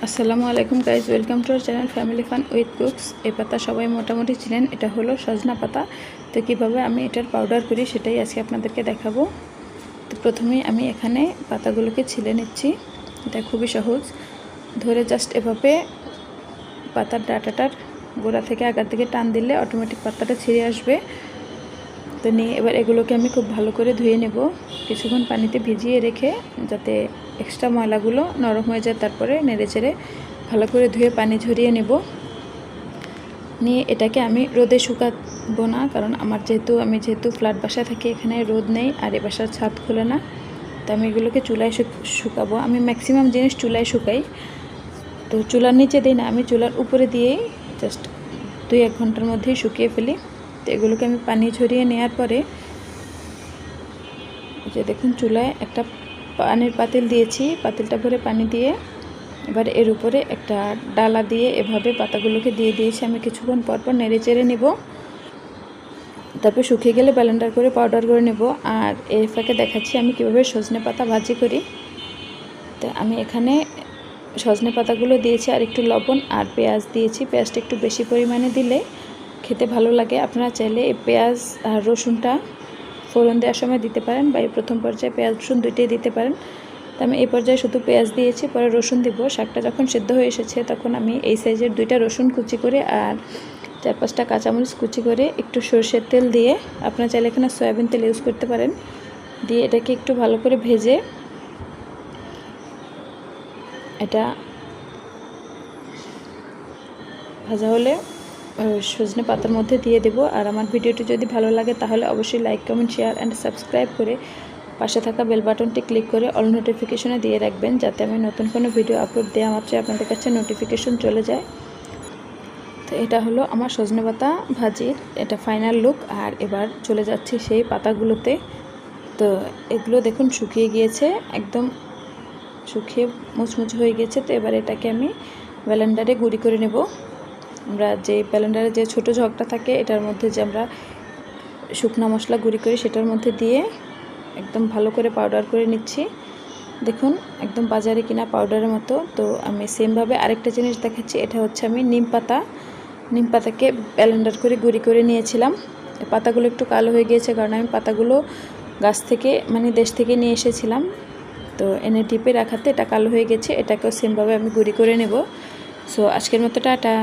আসসালামু আলাইকুম guys, welcome to our channel family fun with cooks. এই পাতা সবাই মোটামুটি ছিলেন, এটা হলো সজনা পাতা। তো কীভাবে আমি এটার পাউডার করি সেটাই আজকে আপনাদেরকে দেখাবো। তো প্রথমেই আমি এখানে পাতাগুলোকে ছিলে নিচ্ছি। এটা খুবই সহজ, ধরে জাস্ট এভাবে পাতার ডাঁটাটার গোড়া থেকে আগার দিকে টান দিলে অটোমেটিক পাতাটা ছিঁড়ে আসবে। তো নিয়ে এবার এগুলোকে আমি খুব ভালো করে ধুয়ে নেব, কিছুক্ষণ পানিতে ভিজিয়ে রেখে যাতে এক্সট্রা ময়লাগুলো নরম হয়ে যায়। তারপরে নেড়েচেড়ে ভালো করে ধুয়ে পানি ঝরিয়ে নেব। নিয়ে এটাকে আমি রোদে শুকাবো না, কারণ আমি যেহেতু ফ্ল্যাট বাসায় থাকি, এখানে রোদ নেই আর এ বাসার ছাদ খোলে না। তো আমি এগুলোকে চুলায় শুকাবো। আমি ম্যাক্সিমাম জিনিস চুলায় শুকাই, তো চুলার নিচে দিই না, আমি চুলার উপরে দিয়েই জাস্ট 2-1 ঘন্টার মধ্যেই শুকিয়ে ফেলি। তো এগুলোকে আমি পানি ঝরিয়ে নেওয়ার পরে যে দেখুন চুলায় একটা পানির পাতিল দিয়েছি, পাতিলটা ভরে পানি দিয়ে এবার এর উপরে একটা ডালা দিয়ে এভাবে পাতাগুলোকে দিয়ে দিয়েছি। আমি কিছুক্ষণ পর পর নেড়ে চেড়ে নেব, তারপর শুকিয়ে গেলে ব্লেন্ডার করে পাউডার করে নেব। আর এর ফাঁকে দেখাচ্ছি আমি কীভাবে সজনে পাতা ভাজি করি। তো আমি এখানে সজনে পাতাগুলো দিয়েছি আর একটু লবণ আর পেঁয়াজ দিয়েছি। পেঁয়াজটা একটু বেশি পরিমাণে দিলে খেতে ভালো লাগে। আপনারা চাইলে এই পেঁয়াজ আর রসুনটা ফোড়ন দেওয়ার সময় দিতে পারেন, বা এই প্রথম পর্যায়ে পেঁয়াজ রসুন দুইটাই দিতে পারেন। তো আমি এই পর্যায়ে শুধু পেঁয়াজ দিয়েছি, পরে রসুন দিব। শাকটা যখন সিদ্ধ হয়ে এসেছে তখন আমি এই সাইজের 2টা রসুন কুচি করে আর 4-5টা কাঁচামরিচ কুচি করে একটু সরষের তেল দিয়ে, আপনারা চাইলে এখানে সয়াবিন তেল ইউজ করতে পারেন, দিয়ে এটাকে একটু ভালো করে ভেজে এটা ভাজা হলে সজনে পাতার মধ্যে দিয়ে দেব। আর আমার ভিডিওটি যদি ভালো লাগে তাহলে অবশ্যই like, comment, share and subscribe করে পাশে থাকা বেল বাটনটি ক্লিক করে অল নোটিফিকেশনে দিয়ে রাখবেন, যাতে আমি নতুন কোনো ভিডিও আপলোড দেওয়া মাত্র আপনাদের কাছে নোটিফিকেশন চলে যায়। তো এটা হলো আমার সজনে পাতা ভাজির এটা ফাইনাল লুক। আর এবার চলে যাচ্ছি সেই পাতাগুলোতে। তো এগুলো দেখুন শুকিয়ে গিয়েছে, একদম শুকিয়ে মুচমুচে হয়ে গেছে। তো এবার এটাকে আমি ব্লেন্ডারে গুঁড়ি করে নেব। আমরা যে ব্লেন্ডারে যে ছোটো ঝগটা থাকে, এটার মধ্যে যে আমরা শুকনো মশলা গুঁড়ি করি সেটার মধ্যে দিয়ে একদম ভালো করে পাউডার করে নিচ্ছি। দেখুন একদম বাজারে কিনা পাউডারের মতো। তো আমি সেমভাবে আরেকটা জিনিস দেখাচ্ছি। এটা হচ্ছে আমি নিম পাতাকে ব্লেন্ডার করে গুঁড়ি করে নিয়েছিলাম। পাতাগুলো একটু কালো হয়ে গিয়েছে, কারণ আমি পাতাগুলো গাছ থেকে দেশ থেকে নিয়ে এসেছিলাম। তো এনে টিপে রাখাতে এটা কালো হয়ে গেছে। এটাকেও সেমভাবে আমি গুঁড়ি করে নেব। সো আজকের মতো টাটা।